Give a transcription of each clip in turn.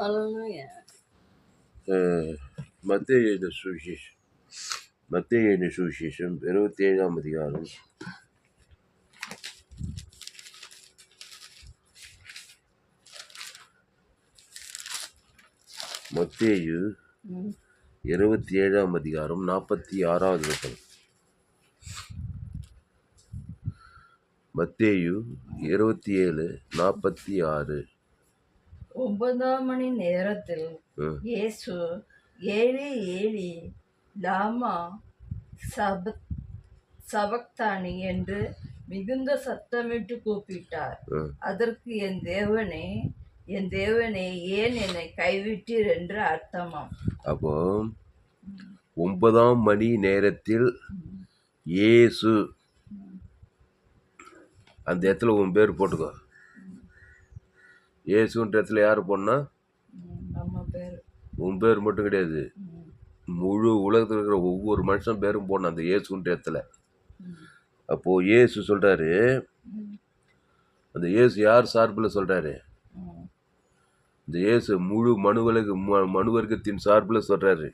Hallelujah. மத்தேயு சுவிசேஷம் மத்தேயு சுவிசேஷம் 27ஆம் அதிகாரம் மத்தேயு 27ஆம் அதிகாரம் 46வது வசனம். மத்தேயு 27:46. 9ஆம் மணி நேரத்தில் இயேசு ஏலி ஏலி லாமா சபக்தானி என்று மிகுந்த சத்தமிட்டு கூப்பிட்டார். அதற்கு என் தேவனே ஏன் என்னை கைவிட்டீர் என்று அர்த்தமாம். அப்போ 9ஆம் மணி நேரத்தில் இயேசு, அந்த இடத்துல உன் பேர் போட்டுக்கோ. இயேசுன்ற இடத்துல யார் போடனா? உன் பேர் மட்டும் கிடையாது, முழு உலகத்தில் இருக்கிற ஒவ்வொரு மனுஷன் பேரும் போடணும் அந்த இயேசுன்ற இடத்துல. அப்போ இயேசு சொல்றாரு, அந்த இயேசு யார் சார்பில் சொல்றாரு? இந்த இயேசு முழு மனு வர்க்கத்தின் சார்பில் சொல்றாரு.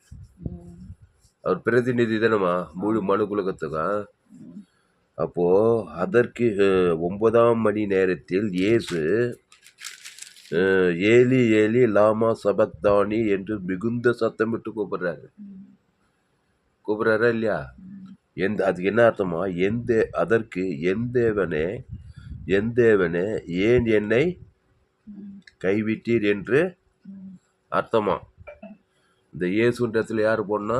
அவர் பிரதிநிதி தானமா முழு மனு குலகத்துக்கா. அப்போ அதற்கு 9ஆம் மணி நேரத்தில் இயேசு ஏலி ஏலி லாமா சபக்தானி என்று மிகுந்த சத்தமிட்டு கூப்பிடுறாரா இல்லையா? அதுக்கு என்ன அர்த்தமா? அதற்கு என் தேவனே ஏன் என்னை கைவிட்டீர் என்று அர்த்தமா. இந்த இயேசுன்ற இடத்துல யார் போடனா?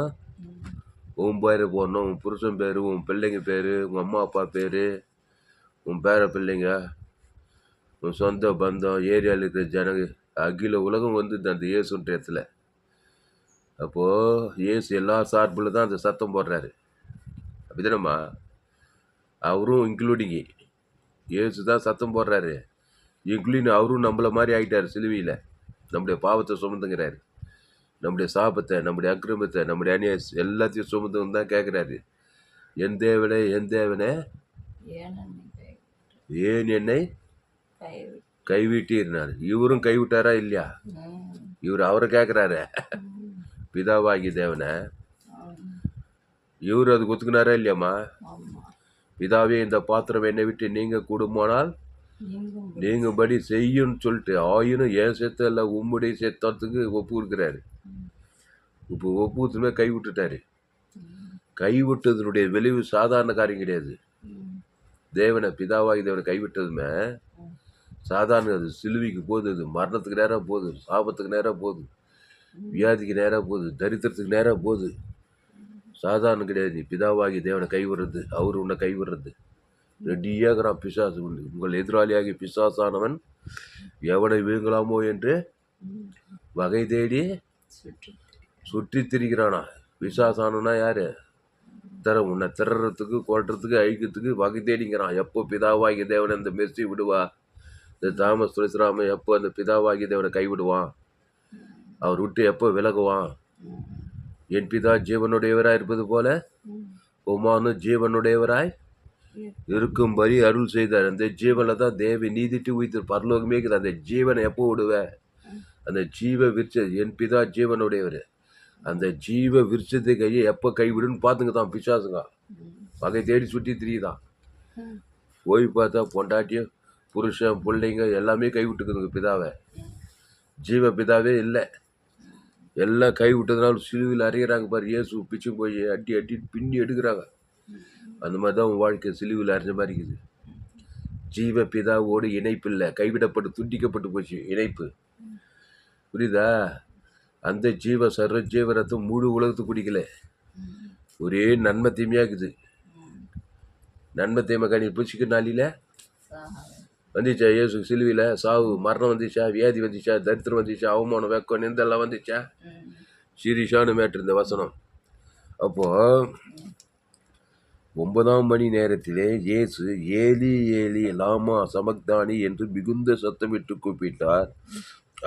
உன் பேர் போடணும், உன் புருஷன் பேர், உன் பிள்ளைங்க பேர், உன் அம்மா அப்பா பேர், உன் பேர பிள்ளைங்க, உன் சொந்த பந்தம், ஏரியாவில் இருக்கிற ஜனங்க, அகில உலகம் வந்து அந்த இயேசுன்ற இடத்துல. அப்போது இயேசு எல்லா சார்பில் தான் அந்த சத்தம் போடுறாரு. அப்படிதானம்மா? அவரும் இன்க்ளூடிங்கு இயேசு தான் சத்தம் போடுறாரு. இன்க்ளூடிங் அவரும் நம்மளை மாதிரி ஆகிட்டார். சிலுவையில் நம்முடைய பாவத்தை சுமந்துங்கிறாரு. நம்முடைய சாபத்தை, நம்முடைய அக்கிரமத்தை, நம்முடைய அநியாயம் எல்லாத்தையும் சுமந்துன்னு தான் கேட்குறாரு. என் தேவனே ஏன் என்னை கைவிட்டீர்னாரு. இவரும் கைவிட்டாரா இல்லையா? இவர் அவரை கேட்குறாரு, பிதாவாகி தேவனை. இவர் அது ஒத்துக்கினாரா இல்லையாம்மா? பிதாவே, இந்த பாத்திரம் என்னை விட்டு நீங்க கூடுமானால் நீங்கும்படி செய்யும்னு சொல்லிட்டு, ஆயினும் என் சேர்த்த இல்லை உம்முடைய சேர்த்தத்துக்கு ஒப்பு இருக்கிறாரு. இப்போ ஒப்புத்துமே கைவிட்டுட்டாரு. கைவிட்டதனுடைய விளைவு சாதாரண காரியம் கிடையாது. தேவனை, பிதாவாகி தேவனை கைவிட்டதுமே சாதாரண, அது சிலுவைக்கு போகுது, அது மரணத்துக்கு நேராக போகுது, சாபத்துக்கு நேராக போகுது, வியாதிக்கு நேராக போகுது, தரித்திரத்துக்கு நேராக போகுது. சாதாரணம் கிடையாது. நீ பிதாவாகி தேவனை கைவிடுறது, அவர் உன்னை கைவிடுறது ரெடியாகிறான். பிசாசு உங்கள் எதிராளியாகி பிசாசானவன் எவனை விழுங்கலாமோ என்று வகை தேடி சுற்றி திரிகிறானா. பிசாசானவனா யாரு? உன்னை திறறதுக்கு, கொள்றதுக்கு, அழிக்கிறதுக்கு வகை தேடிங்கிறான். எப்போ பிதாவாகி தேவனை அந்த மெர்சி விடுவா? இந்த தாமஸ் துளசிராமன் எப்போ அந்த பிதாவாகி தேவனை கைவிடுவான்? அவர் விட்டு எப்போ விலகுவான்? என் பிதா ஜீவனுடையவராய் இருப்பது போல உமானும் ஜீவனுடையவராய் இருக்கும்படி அருள் செய்தார். அந்த ஜீவனில் தான் தேவி நீதிட்டு உயிர்த்து பரலோகமே இருக்குது. அந்த ஜீவனை எப்போ விடுவேன்? அந்த ஜீவ விருட்ச, என் பிதா ஜீவனுடையவர், அந்த ஜீவ விருட்சத்தை கையை எப்போ கைவிடுன்னு பார்த்துங்க தான் பிசாசுங்க வகை தேடி சுற்றி திரியுதான். போய் பார்த்தா பொண்டாட்டியும் புருஷன் பிள்ளைங்க எல்லாமே கைவிட்டுக்குதுங்க பிதாவை. ஜீவ பிதாவே இல்லை. எல்லாம் கை விட்டதுனால சிலுவையில் அறையிறாங்க பாரு. இயேசு பிச்சு போய் அடி பின்னி எடுக்கிறாங்க. அந்த மாதிரி தான் உன் வாழ்க்கை சிலுவையில் அரைஞ்ச மாதிரி இருக்குது. ஜீவ பிதாவோடு இணைப்பு இல்லை, கைவிடப்பட்டு துண்டிக்கப்பட்டு போச்சு இணைப்பு. புரியுதா? அந்த சர்வ ஜீவரத்தும் முழு உலகத்துக்கு குடிக்கல. ஒரே நன்மை தீமையாக இருக்குது. நன்மை தீமை கணி பிடிச்சிக்க நாளில் வந்துச்சா? இயேசு சிலுவையில் சாவு, மரணம் வந்துச்சா? வியாதி வந்துச்சா? தரித்திரம் வந்துச்சா? அவமானம், வெக்கம், நிந்தெல்லாம் வந்துச்சா? சீரியஸான மேட்ரு இந்த வசனம். அப்போது 9ஆம் மணி நேரத்திலே இயேசு ஏலி ஏலி லாமா சபக்தானி என்று மிகுந்த சத்தமிட்டு கூப்பிட்டார்.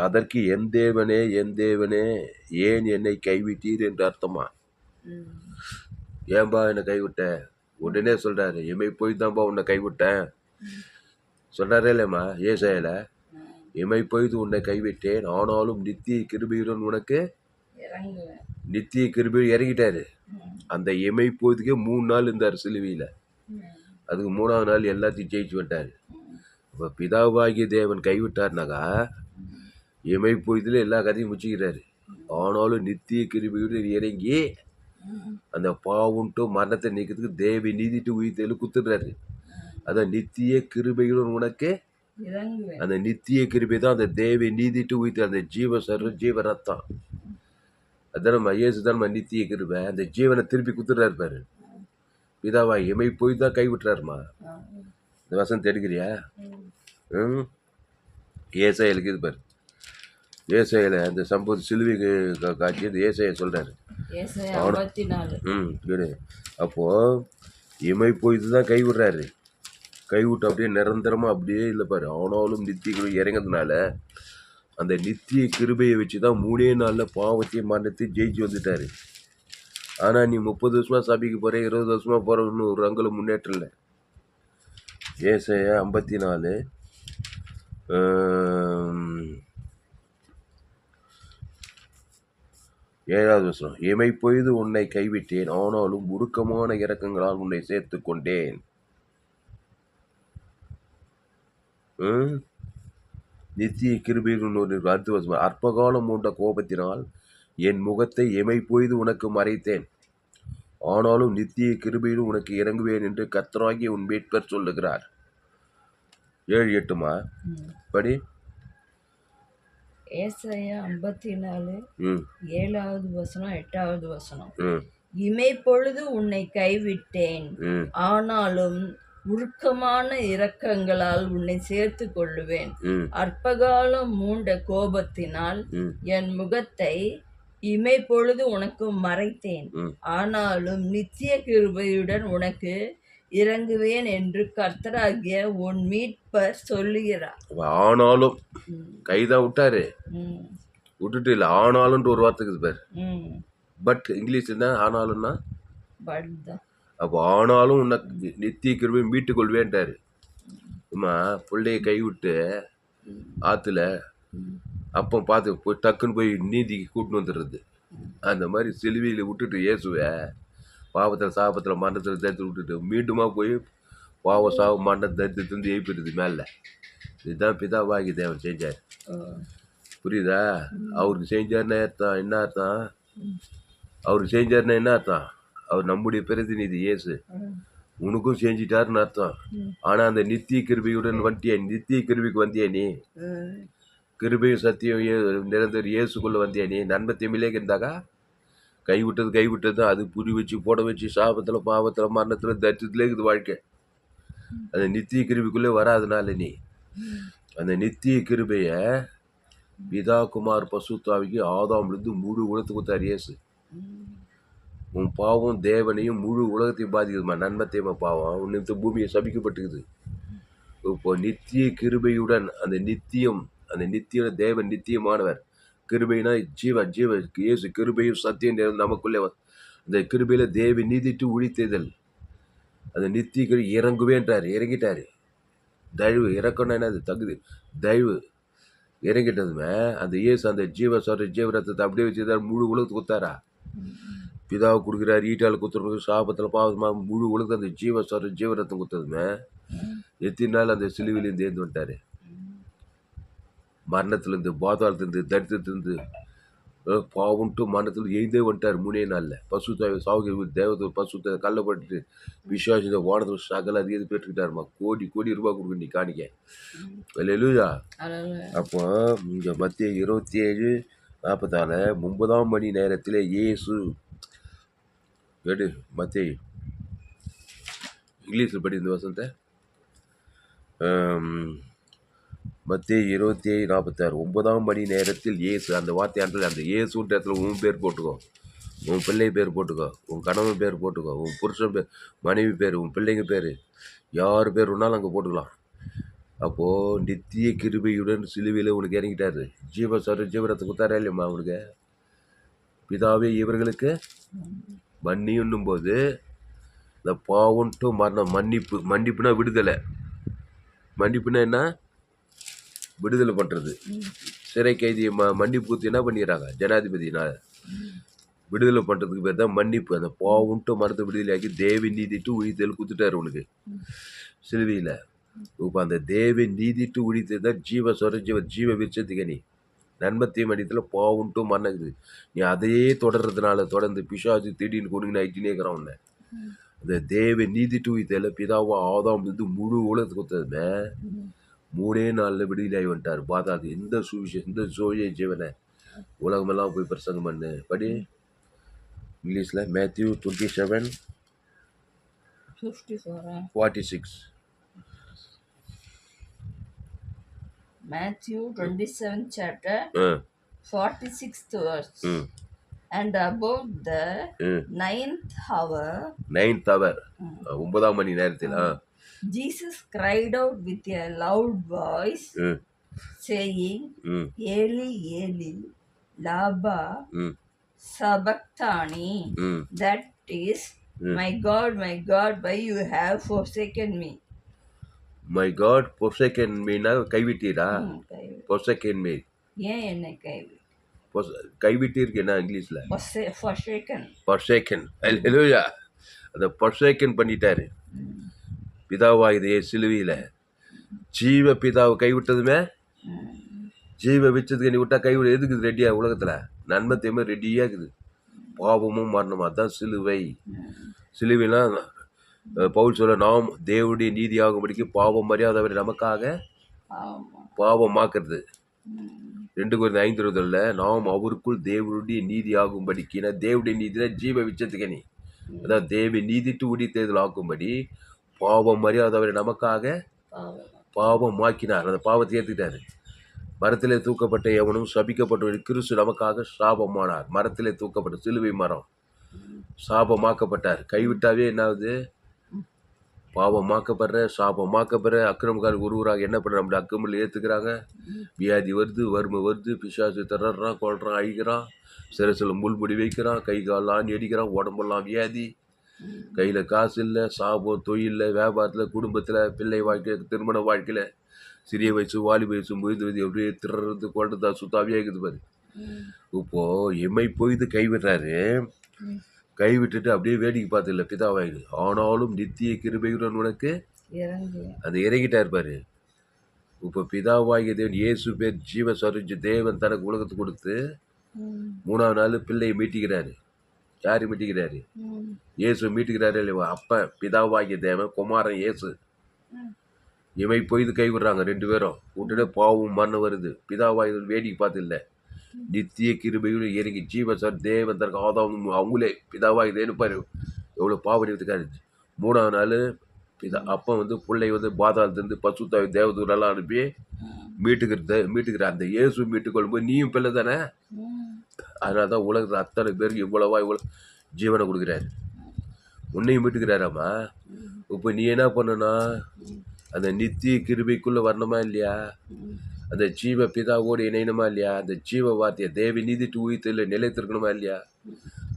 அதற்கு என் தேவனே ஏன் என்னை கைவிட்டீர் என்று அர்த்தமா. ஏன்பா என்னை கைவிட்ட? உடனே சொல்றாரு, எம்மை போய் தான்ப்பா உன்னை கைவிட்டேன் சொல்றாரே இல்லைம்மா ஏசாயில. இமைப்பொழுது உன்னை கைவிட்டேன், ஆனாலும் நித்திய கிருபையுடன் உனக்கு இறங்குவேன். நித்திய கிருபை இறங்கிட்டாரு. ம். அந்த இமைப்பொழுதுக்கே 3 நாள் இருந்தார் சிலுவையில். ம். அதுக்கு 3ஆவது நாள் எல்லாத்தையும் ஜெயிச்சு வந்துட்டார். ம். இப்போ பிதாவாகிய தேவன் கைவிட்டார்னாக்கா இமைப்பொழுதுல எல்லா கதையும் முடிச்சுக்கிறாரு. ஆனாலும் நித்திய கிருபையுடன் இறங்கி ம். அந்த பாவுன்ட்டு மரணத்தை நீக்கிறதுக்கு தேவி நீதிட்டு உயிர்த்தெழு குத்துடுறாரு. அதான் நித்திய கிருபையுடன் உனக்கு இறங்குவேன். அந்த நித்திய கிருபை தான் அந்த தேவி நீதிட்டு உயிர்த்து அந்த ஜீவ சர்வ ஜீவ ரத்தம். அதான் நம்ம இயேசு தான் நம்ம நித்திய கிருபை. அந்த ஜீவனை திருப்பி குத்துறாரு பாரு. பிதாவா இமை போய் தான் கைவிட்டுறாருமா. இந்த வசனத்தை எடுக்கிறியா? ம். ஏசாயாலுக்கு இது பாரு. ஏசாயில அந்த சம்பவம் சிலுவைக்கு காட்சி அந்த ஏசாயா சொல்றாரு. ஏசாயா 54. கேடு. அப்போ இமை போய் தான் கைவிடுறாரு. கைவிட்டு அப்படியே நிரந்தரமாக அப்படியே இல்லை பாரு. ஆனாலும் நித்திய கிருபை இறங்கிறதுனால அந்த நித்திய கிருபையை வச்சு தான் 3 நாளில் பாவத்தையும் மரணத்தையும் ஜெயிச்சு வந்துட்டாரு. ஆனால் நீ 30 வருஷமாக சபைக்கு போகிற, 20 வருஷமாக போகிற, இன்னும் ஒரு அங்குல முன்னேற்றம் இல்லை. ஏசாயா 54 7வது வசனம். இமை பொழுது உன்னை கைவிட்டேன், ஆனாலும் உருக்கமான இரக்கங்களால் உன்னை சேர்த்து கொண்டேன். நித்திய கிருபையின் ஒரு அடுத்த வசனம். அற்பகாலம் மூண்ட கோபத்தினால் என் முகத்தை இமை பொழுது உனக்கு மறைத்தேன், ஆனாலும் நித்திய கிருபையில் உனக்கு இறங்குவேன் என்று கர்த்தராகிய உன் மீட்பர் சொல்லுகிறார். 7, 8மா படி. ஏசாயா 54 ம் 7வது வசனம் 8வது வசனம். ம் இமை பொழுது உன்னை கைவிட்டேன், ம் ஆனாலும் உருக்கமான இரக்கங்களால் உன்னை சேர்த்து கொள்ளுவேன். ம் அற்பகாலம் மூண்ட கோபத்தினால் ம் என் முகத்தை இமை பொழுது உனக்கு மறைத்தேன், ம் ஆனாலும் நித்திய கிருபையுடன் உனக்கு இறங்குவேன் என்று கர்த்தராகிய உன் மீட்பர் சொல்லுகிறார். ஆனாலும் கைதான் விட்டாரு. ம். விட்டுட்டு இல்லை, ஆனாலும்ன்ற ஒரு வார்த்தைக்கு பேர். ம். பட் இங்கிலீஷ் என்ன ஆனாலும்னா? பட்தான். அப்போ ஆனாலும் உன்னை நித்திய கிருபை மீட்டு கொள்வேன்ட்டாரு. அம்மா பிள்ளைய கைவிட்டு ஆற்றுல அப்போ பார்த்து போய் டக்குன்னு போய் நீதிக்கு கூட்டின்னு வந்துடுறது. அந்த மாதிரி சிலுவையில் விட்டுட்டு இயேசுவை பாவத்தில் சாபத்தில் மரணத்தில் தரித்து விட்டுட்டு மீண்டுமா போய் பாவ சாவு மரண தரித்திலிருந்து எழுப்பிடுது மேலே. இதுதான் பிதாவாகி தேவன் செஞ்சார். புரியுதா? அவருக்கு செஞ்சார்னா அர்த்தம் என்ன அர்த்தம்? அவருக்கு செஞ்சார்னா என்ன அர்த்தம்? அவர் நம்முடைய பிரதிநிதி இயேசு. உனக்கும் செஞ்சிட்டாருன்னு அர்த்தம். ஆனால் அந்த நித்திய கிருபையுடன் வந்துட்டியா? நித்திய கிருபைக்கு வந்தியா நீ? கிருபையும் சத்தியம் நிரந்தர இயேசுக்குள்ளே வந்தியா நீ? நன்மை திமிலேக்கு இருந்தாக்கா கைவிட்டது தான். அது புரி வச்சு போட வச்சு சாபத்தில் பாவத்தில் மரணத்தில் தரித்திலே இருக்குது வாழ்க்கை. அந்த நித்திய கிருபைக்குள்ளே வராதனால நீ அந்த நித்திய கிருபையை பிதா குமார் பசுத்தாவிக்கு ஆதாம்லேருந்து முழு உலகத்துக்கு கொடுத்தார் இயேசு. உன் பாவம் தேவனையும் முழு உலகத்தையும் பாதிக்குதுமா. நன்மத்தையுமா பாவம் உன்னை பூமியை சபிக்கப்பட்டுக்குது. இப்போ நித்திய கிருபையுடன் அந்த நித்திய தேவன் நித்தியமானவர். கிருபைனா ஜீவ இயேசு கிருபையும் சத்தியம் நமக்குள்ளே அந்த கிருபையில தேவ நீதிட்டு உழித்ததல். அந்த நித்திய கிருபை இறங்குவேன்றார். இறங்கிட்டாரு. தயவு இறக்கணும். என்ன அது தகுதி தயவு இறங்கிட்டதுமே அந்த இயேசு அந்த ஜீவரத்தத்தை அப்படியே வச்சுதான் முழு உலகத்துக்கு கொடுத்தாரா? பிதாவை கொடுக்குறாரு. ஈட்டால் குத்துறதுக்கு சாபத்தில் பாவமாக முழு உலகத்தை அந்த ஜீவரத்தம் கொடுத்ததுமே எத்தனை நாள் அந்த சிலுவையிலேருந்து ஏந்து வந்துட்டாரு. மரணத்துலேருந்து பாதாளத்துலேருந்து தரித்திரத்துலேருந்து பாவன்ட்டு மரணத்தில் எழுந்தே வந்துட்டார் 3 நாளில். பசுத்தாவை சாவுக்கு தேவத்தை பசுத்தை கல்லப்பட்டு விசுவாசத்தை வானத்தில் சகல அது பெற்றுக்கிட்டாருமா. கோடி ரூபாய் கொடுக்க நீ காணிக்க. அல்லேலூயா. அப்போ இங்கே மத்திய 27:44 9ஆம் மணி நேரத்தில் இயேசு எடு மத்திய இங்கிலீஷில் படி இந்த வசனத்தை. மத்திய 27:46 9ஆம் மணி நேரத்தில் இயேசு. அந்த வார்த்தையாண்டல் அந்த இயேசுன்ற இடத்துல உன் பேர் போட்டுக்கோ, உன் பிள்ளை பேர் போட்டுக்கோ, உன் கணவன் பேர் போட்டுக்கோ, உன் புருஷன் பேர், மனைவி பேர், உன் பிள்ளைங்க பேர், யார் பேர் வேணாலும் அங்கே போட்டுக்கலாம். அப்போது நித்திய கிருபையுடன் சிலுவையில் உனக்கு இறங்கிட்டாரு. ஜீவரத்தை குத்தாரா இல்லையம்மா அவனுக்கு? பிதாவே இவர்களுக்கு மன்னியும் போது இந்த பாவன்ட்டும் மரணம் மன்னிப்புனா விடுதலை. மன்னிப்புனா என்ன? விடுதலை பண்ணுறது. சிறை கைதியை மன்னிப்பு என்ன பண்ணிடுறாங்க, ஜனாதிபதினா விடுதலை பண்ணுறதுக்கு பேர் தான் மன்னிப்பு. அந்த பாவுன்ட்டு மரத்தை விடுதலையாக்கி தேவி நீதிட்டு உழித்தல் குத்துட்டார் உனக்கு சிலுவையில். இப்போ அந்த தேவி நீதிட்டு உழித்தது தான் ஜீவ ஜீவ விருட்சத்துக்கு நீ நன்மத்தையும் அடித்தில் பாவுன்ட்டு மரணக்குது. நீ அதையே தொடர்ந்து பிசாசு திடீர்னு கொடுங்கன்னு ஆயிட்டுனே இருக்கிறான் உன்னை. அந்த தேவை நீதிட்டு உயிர்த்தல பிதாவா ஆதாம் இருந்து முழு உலகத்துக்கு கொடுத்ததுமே 3 நாளில் விடுதலை வந்துட்டார். பாதாது இந்த சோழிய ஜீவனை உலகமெல்லாம் போய் பிரசங்கம் பண்ணு. படி இங்கிலீஷில் Matthew 27:46. Matthew 27 chapter 46th verse. And about the 9th hour, 9ஆம் மணி நேரத்தில் Jesus cried out with a loud voice, saying, Eli, Eli, lama sabachthani. That is, my God, why you have forsaken me? My God, forsaken me னா கைவிட்டீரா? forsaken me. ஏன் என்னை கைவிட்டீருக்கு என்ன இங்கிலீஷில்? forsaken. அல்லேலூயா. அந்த forsaken பண்ணிட்டாரு பிதாவாகிய சிலுவையில். ஜீவ பிதாவை கைவிட்டதுமே ஜீவ விச்சத்துக்கு நீ விட்டா கைவிட எதுக்குது ரெடியா உலகத்தில்? நன்மை தீமை ரெடியாக இருக்குது. பாவமும் மரணமும் அதுதான் சிலுவை. சிலுவைலாம் பவுல் சொல்ல நாம் தேவனுடைய நீதியாகும்படிக்கு பாவம் மரியாதை நமக்காக பாவமாக்குறது. 2 நாம் அவருக்குள் தேவனுடைய நீதி ஆகும்படிக்கு. தேவனுடைய நீதி தான் ஜீவ விச்சத்துக்கு நீ அதான் தேவி நீதிட்டு உடித்ததில் ஆக்கும்படி பாவம் மரியாதை நமக்காக பாவமாக்கினார். அந்த பாவத்தை ஏற்றுக்கிட்டாரு. மரத்திலே தூக்கப்பட்ட எவனும் சபிக்கப்பட்ட கிறிஸ்து நமக்காக சாபமானார். மரத்திலே தூக்கப்பட்ட சிலுவை மரம் சாபமாக்கப்பட்டார். கைவிட்டாவே என்னாவது? பாவமாக்கப்படுற சாபமாக்கப்படுற அக்கிரமக்காரர் ஒருவராக என்ன பண்ணுற நம்மளை அக்கிரமில் ஏற்றுக்கிறாங்க. வியாதி வருது, வறுமை வருது, பிசாசு தர்றான், கொள்றான், அழிக்கிறான், சிரசில் முள்முடி வைக்கிறான், கை கால் ஆணி அடிக்கிறான், உடம்பெல்லாம் வியாதி, கையில் காசு இல்லை, சாபம், தொழிலில், வியாபாரத்தில், குடும்பத்தில், பிள்ளை வாழ்க்கையில், திருமண வாழ்க்கையில், சிறிய வயசு, வாலி வயசு, முயது வயது அப்படியே திறது கொள்றதா சுத்தாவியாக இருக்குது பாரு. இப்போது எம்மை பொய்து கைவிடுறாரு. கைவிட்டுட்டு அப்படியே வேடிக்கை பார்த்துல பிதாவாயிடு. ஆனாலும் நித்திய கிருபையுடன் உனக்கு அது இறங்கிட்டா இருப்பாரு. இப்போ பிதாவாகிய தேவன் இயேசு பேர் ஜீவ சருஜ தேவன் தனக்கு உலகத்துக்கு கொடுத்து 3ஆம் நாள் பிள்ளையை மீட்டிக்கிறாரு. யாரு மீட்டிக்கிறாரு? இயேசு மீட்டுக்கிறாரு இல்லையா? அப்ப பிதாவாகிய தேவன் குமாரன் இயேசு இவை பொய்து கைவிடுறாங்க 2 பேரும். உடனே பாவம் மரணம் வருது. பிதாவாகிய வேடிக்கை பார்த்து இல்லை, நித்திய கிருபையுடன் இறங்கி ஜீவ சார் தேவன் தனக்கு ஆதாம் அவங்களே பிதாவாகி தேனுப்பாரு. எவ்வளோ பாவடிவத்துக்காரு. 3ஆம் நாள் அப்போ பிள்ளை பாதாளத்துலேருந்து பசுத்தாவி தேவதூரெல்லாம் அனுப்பி மீட்டுக்கிற அந்த இயேசு மீட்டுக்கொள்ளும்போது நீயும் பிள்ளை தானே. அதனால தான் உலகத்தில் அத்தனை பேருக்கு இவ்வளோ ஜீவனை கொடுக்குறாரு. உன்னையும் மீட்டுக்கிறாராம்மா. இப்போ நீ என்ன பண்ணனா? அந்த நித்திய கிருபைக்குள்ளே வரணுமா இல்லையா? அந்த ஜீவ பிதாவோடு இணையணுமா இல்லையா? அந்த ஜீவ வார்த்தையை தேவி நீதிட்டு உயிர்த்தில் நிலைத்திருக்கணுமா இல்லையா?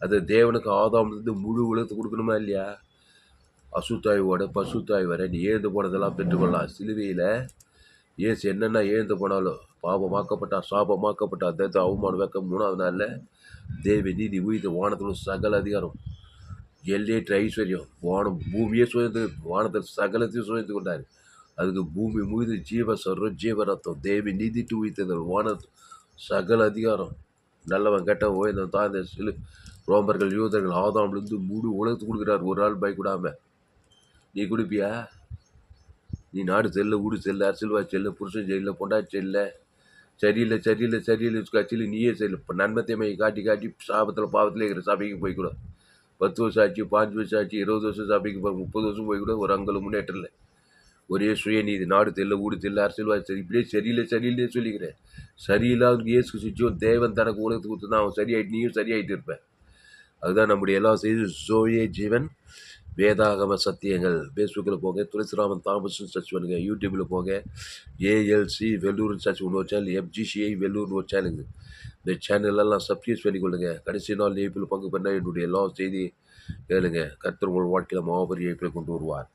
அது தேவனுக்கு ஆதாமிலிருந்து முழு உலகத்தை கொடுக்கணுமா இல்லையா? அசுத்தாய்வோட பசுத்தாய் வர நீ ஏந்து போனதெல்லாம் பெற்றுக்கொள்ளலாம். சிலுவையில் ஏசு என்னென்ன ஏந்து போனாலும் பாவமாக்கப்பட்டா சாபமாக்கப்பட்டா அந்த அவமான வைக்க 3ஆம் நாளில் தேவி நீதி உயிர்த்த வானத்தோட சகல அதிகாரம் எல்லையற்ற ஐஸ்வர்யம் வானம் பூமியே சுயந்து வானத்தில் சகலத்தையும் சுயந்து கொண்டார். அதுக்கு பூமி முழுது ஜீவ சர்வம் ஜீவரத்தம் தேவி நீதிட்டு உயிர்த்தல் வான சகல அதிகாரம் நல்லவன் கெட்டவன் ஓய்ந்தவன் தான். இந்த சிலு ரோமர்கள் யூதர்கள் ஆதாம்லேருந்து முழு உலகத்துக்கு கொடுக்குறாரு. ஒரு ஆள் பயக்கூடாம. நீ கொடுப்பியா? நீ நாடு செல்ல, ஊடு செல்ல, அரசியல்வாதி செல்ல, புருஷன் செல்ல, பொண்டாச்சி செல்ல, சரியில்லை கட்சியில் நீயே செல்ல. இப்போ நன்மத்தைமை காட்டி சாபத்தில் பாவத்தில் இருக்கிற சபைக்கு போய்க்கூட 10 வருஷம் ஆச்சு, 5 வருஷம் ஆச்சு, 20 வருஷம் சபைக்கு 30 வருஷம் போய் கூட ஒரு அங்கலும் முன்னேற்றம் இல்லை. ஒரே சுயநீதி, நாடு தெல்ல, ஊடு தெல்ல, அரசியல்வாதி சரி, இப்படியே சரியில்லை சொல்லிக்கிறேன். சரியில்லாத இயேசு சுச்சுவன் தேவன் தனக்கு உலகத்துக்கு கொடுத்து தான் அவன் சரியாயிட்டு நீயும் சரியாயிட்டு இருப்பேன். அதுதான் நம்முடைய எல்லாம் செய்து ஜோயே ஜீவன் வேதாகம சத்தியங்கள். ஃபேஸ்புக்கில் போங்க, துளசிராமன் தாமஸ்ன்னு சர்ச் பண்ணுங்க. யூடியூப்பில் போங்க, ஏஎல்சி வெள்ளூர்னு சர்ச் பண்ணுவோம் சேனல், எஃப்ஜிசிஐ வெள்ளூர்னு ஒரு சேனலுங்க. இந்த சேனலெல்லாம் சப்ஸ்கிரைப் பண்ணிக்கொள்ளுங்க. கடைசி நாள் ஏப்பில் பங்கு பண்ண என்னுடைய எல்லா செய்தி கேளுங்க. கர்த்தர் உங்கள் வாழ்க்கையில் மாபெரிய ஏப்பில் கொண்டு வருவார்.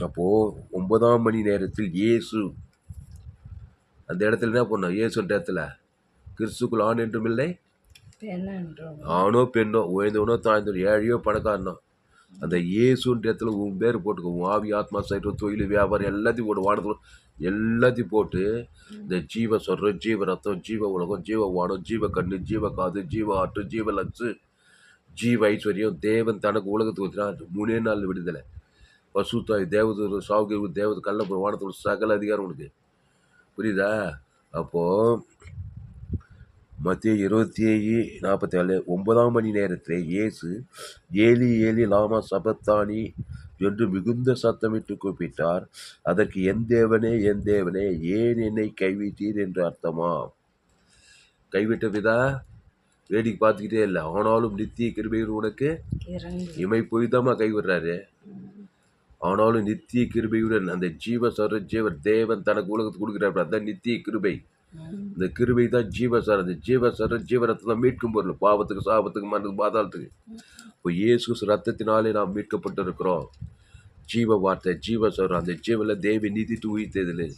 அப்போது 9ஆம் மணி நேரத்தில் இயேசு அந்த இடத்துல என்ன பண்ணோம்? இயேசுன்ற இடத்துல கிறிஸ்துக்குள் ஆண் என்றும் இல்லை, பெண் என்றும் ஆணோ பெண்ணோ, உயர்ந்தவனோ தாழ்ந்தவனோ, ஏழையோ பணக்காரனோ, அந்த இயேசுன்ற இடத்துல உன் பேர் போட்டுக்கோ. உன் ஆவி, ஆத்மா, சரீரம், தொழில், வியாபாரம் எல்லாத்தையும் போட்டு, வானத்தில் எல்லாத்தையும் போட்டு, இந்த ஜீவ சொல்கிறோம், ஜீவ ரத்தம், ஜீவ உலகம், ஜீவ வானம், ஜீவ கண்ணு, ஜீவ காது, ஜீவ ஆற்று, ஜீவ லக்ஸு, ஜீவ ஐஸ்வர்யம், தேவன் தனக்கு உலகத்துக்கு ஊற்றினார். 3 நாள் விடுதலை. பசுத்தாய் தேவதூர் சாவுக்கு தேவது கள்ளப்புற வானத்தோட சகல அதிகாரம் உனக்கு. புரியுதா? அப்போது மத்திய 27:47 9ஆம் மணி நேரத்தில் இயேசு ஏலி ஏலி லாமா சபத்தானி என்று மிகுந்த சத்தமிட்டு கூப்பிட்டார். அதற்கு என் தேவனே ஏன் என்னை கைவிட்டீர் என்று அர்த்தமா? கைவிட்ட பிதா வேடிக்கை பார்த்துக்கிட்டே இல்லை. ஆனாலும் நித்திய கிருபையில் உனக்கு இமை பொய்தாமா கைவிடுறாரு. ஆனாலும் நித்திய கிருபையுடன் அந்த ஜீவ சர ஜீவர் தேவன் தனக்கு உலகத்துக்கு கொடுக்குறாரு. அதுதான் நித்திய கிருபை. இந்த கிருபை தான் ஜீவசர. அந்த ஜீவசர ஜீவரத்தை தான் மீட்கும் பொருள். பாவத்துக்கு, சாபத்துக்கு, மரணத்துக்கு, பாதாளத்துக்கு. இப்போ இயேசு ரத்தத்தினாலே நாம் மீட்கப்பட்டு இருக்கிறோம். ஜீவ வார்த்தை, ஜீவசரம், அந்த ஜீவனில் தேவி நீதிட்டு உயிர்த்ததில்லை.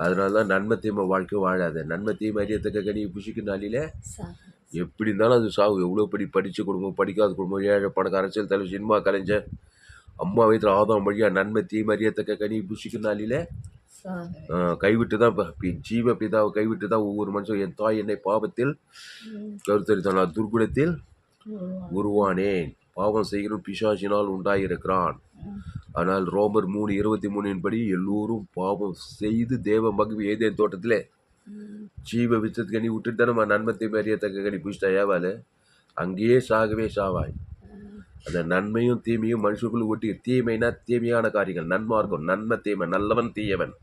அதனால தான் நன்மை தீமை வாழ்க்கை வாழாத. நன்மை தீமை அறியத்தக்க கனி புஷிக்கும் நாளில் எப்படி இருந்தாலும் அது சாவு. எவ்வளோ படித்த குடும்பம், படிக்காத குடும்பம், ஏழை பணக்கார, அரசியல் தலைவர், சினிமா கலைஞர், அம்மா வயிற்றுல ஆதாம் வழியா நன்மை தீமை அறியத்தக்க கனி புஷிக்கும் நாளில் கைவிட்டு தான் ஜீவ பிதாவை கைவிட்டு தான் ஒவ்வொரு மனுஷன் என் தாய் என்னை பாவத்தில் கருத்தரித்தான், நான் துர்குணத்தில் உருவானேன், பாவம் செய்கிற பிசாசினால் உண்டாயிருக்கிறான். ஆனால் ரோமர் 3:23 படி எல்லோரும் பாவம் செய்து தேவ மகிமை ஏதேன் தோட்டத்திலே ஜீவ விச்சத்து கனி விட்டுட்டு தானே நன்மை தீமை அறியத்தக்க கனி புஷ்டா ஏவாள். அங்கேயே சாகவே சாவாய். அந்த நன்மையும் தீமையும் மனுஷனுக்குள்ள ஒட்டி. தீமைனா தீமையான காரியங்கள், நன்மார்க்கம், நன்மை தீமை, நல்லவன் தீயவன்,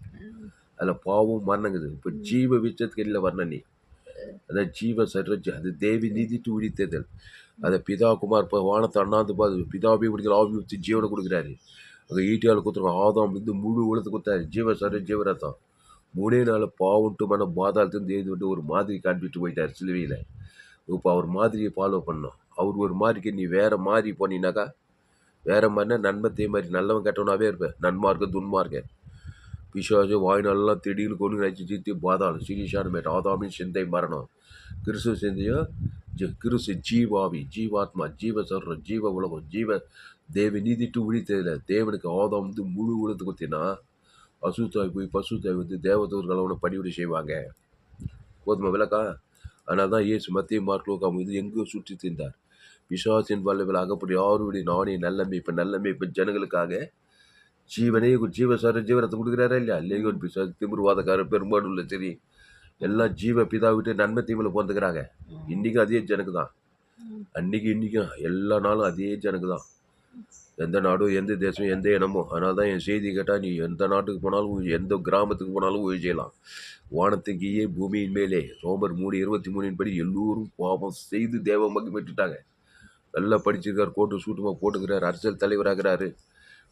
அதில் பாவம் மரணங்குது. இப்போ ஜீவ விச்சத்துக்கு வரணும் நீ. அதான் ஜீவ சரஜ், அது தேவி நீதிட்டு உழித்ததல். அதை பிதா குமார் இப்போ வானத்தை அண்ணாந்து பார்த்து பிதாவே பிடிக்கிற ஆவி ஊற்றி ஜீவனை கொடுக்குறாரு. அங்கே ஈட்டியால் கொடுத்துருவாங்க. ஆதாம் வந்து முழு உலகத்தை கொடுத்தாரு. ஜீவ சர ஜீவரத்தான் 3 நாள் பாவன்ட்டு மன பாதாளத்துன்னு தேதி விட்டு ஒரு மாதிரி காண்பிட்டு போயிட்டார் சிலுவையில். இப்போ அவர் மாதிரியை ஃபாலோ பண்ணோம். அவர் ஒரு மாதிரிக்கு நீ வேறு மாதிரி போனீங்கன்னாக்கா, வேறு மாதிரினா நன்மை தீ மாதிரி நல்லவன் கெட்டவனாகவே இருப்பேன். நன்மார்க்க துன்மார்க்க பிசாசு வாய்நாளெல்லாம் திடீர்னு கொண்டு நினச்சி ஜீத்தி பாதாளம் சீரியஸான மேட். ஆதாமின் சிந்தை மரணம். கிறிஸ்துவ சிந்தையோ கிறிஸ்து ஜீவாவி, ஜீவாத்மா, ஜீவ சர்றம், ஜீவ உலகம், ஜீவ தேவ நீதிட்டு உழித்ததில்லை. தேவனுக்கு ஆதாம் வந்து முழு உலகத்துக்கு ஊற்றினா அசுத்தாய் போய் பசுத்தாய் வந்து தேவதூர்கள் அவனை பணிவிடை செய்வாங்க. போதுமா விளக்கா? அதனால தான் இயேசு மத்திய மார்க்லோக்கு அவங்க இது எங்கேயோ சுற்றி தின்றார். பிசாசின் வல்லவில் அகப்படி ஆறுபடி நானே நல்ல மேய்ப்பன் ஜனங்களுக்காக ஜீவனே ஜீவசார ஜீவனத்தை கொடுக்குறாரா இல்லையா? லேகோன் பிசாசு, திமிர்வாதக்காரர், பெரும்பாடு உள்ள சரி எல்லாம் ஜீவ பிதா விட்டு நன்மை தீமையில் பிறந்துக்கிறாங்க. இன்றைக்கும் அதே ஜனக்கு தான். இன்றைக்கும் எல்லா நாளும் அதே ஜனக்கு தான். எந்த நாடும், எந்த தேசம், எந்த இனமோ. அதனால தான் என் செய்தி கேட்டால் நீ எந்த நாட்டுக்கு போனாலும், எந்த கிராமத்துக்கு போனாலும் உதவி செய்யலாம். வானத்துக்கீயே பூமியின் மேலே. ரோமர் 3:23 படி எல்லோரும் பாவம் செய்து தேவ மகிமைட்டுட்டாங்க. நல்லா படிச்சிருக்கார், கோட்டு சூட்டுமா போட்டுக்கிறார், அரசியல் தலைவராகிறாரு,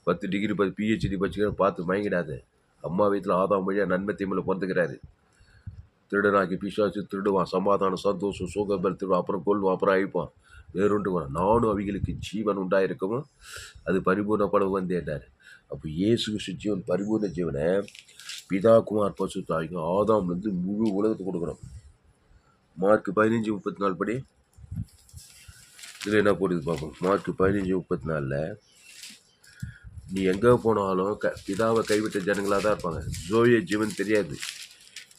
10 டிகிரி PhD படிச்சுக்கிறார். பார்த்து மயங்கிடாது. அம்மா வீட்டில் ஆதாம் வழியாக நன்மை தீமையில் பிறந்துக்கிறாரு. திருடனாக்கி பிசாசு திருடுவான், சமாதானம், சந்தோஷம், சுகபல் திருடுவான், அப்புறம் கொள்வான், அப்புறம் அழிப்பான், வேறுண்டுவான். நானும் அவைகளுக்கு ஜீவன் உண்டாயிருக்கவும் அது பரிபூர்ணப்படவும் வந்தேன்றார். அப்போ இயேசு ஜீவன் பரிபூர்ண ஜீவனை பிதா குமார் பசு தாய்க்கும் ஆதாம்லேருந்து முழு உலகத்துக்கு கொடுக்குறோம். மார்க் 15:34 படி இதில் என்ன போடுது பார்ப்போம். மார்க் 15:34 நீ எங்கே போனாலும் பிதாவை கைவிட்ட ஜனங்களாக தான் இருப்பாங்க. ஜோய ஜீவன் தெரியாது.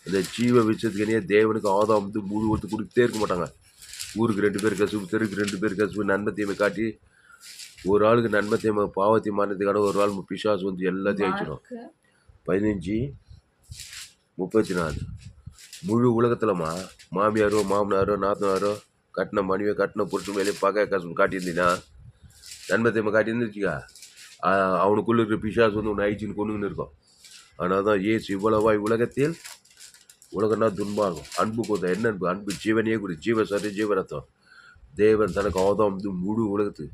அந்த ஜீவ விஷயத்துக்கனே தேவனுக்கு ஆதாம் வந்து முழு ஒருத்து கொடுத்தே இருக்க மாட்டாங்க. ஊருக்கு 2 பேர் கசுப்பு, தெருக்கு 2 பேர் கசுப்பு, நன்மை தீமை காட்டி ஒரு ஆளுக்கு நன்மை தீமை பாவத்தை மாறினதுக்கான ஒரு ஆள் பிசாசு வந்து எல்லாத்தையும் அழிச்சிடும். 15:34 முழு உலகத்தில்மா மாமியாரோ மாமனாரோ நாத்தனாரோ கட்டின மனைவியோ கட்டின பொருட்டு மேலே பகை கசுப்பு காட்டியிருந்தீங்கன்னா, நன்மை தீமை காட்டியிருந்துச்சுக்கா, அவனுக்குள்ளே இருக்கிற பிசாசு வந்து ஒன்று அழிச்சின்னு கொண்டுன்னு இருக்கும். அதனால தான் ஏசு இவ்வளவாய் உலகத்தில், உலகம்னா துன்பாகும், அன்பு கொண்ட என்ன அன்பு? அன்பு ஜீவனையே கூட ஜீவ சரி ஜீவரத்தம். தேவன் தனக்கு ஆதாம் வந்து முழு உலகத்து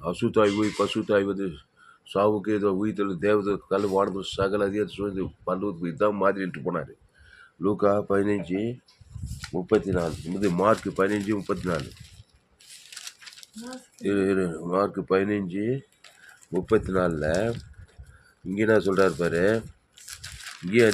அசுத்தாய் போய் பசுத்தாய் வந்து சாவுக்கு ஏதோ உயிர்த்தல் தேவதை கல் வானது சகல அதிகாரத்தை சுழ்ந்து பல்லூத்துக்கு இதுதான் மாதிரிட்டு போனார். லூக்கா 15:34 மார்க் 15:34 மார்க் 15:34 இங்கே என்ன சொல்கிறார் பாரு. இங்கேயும்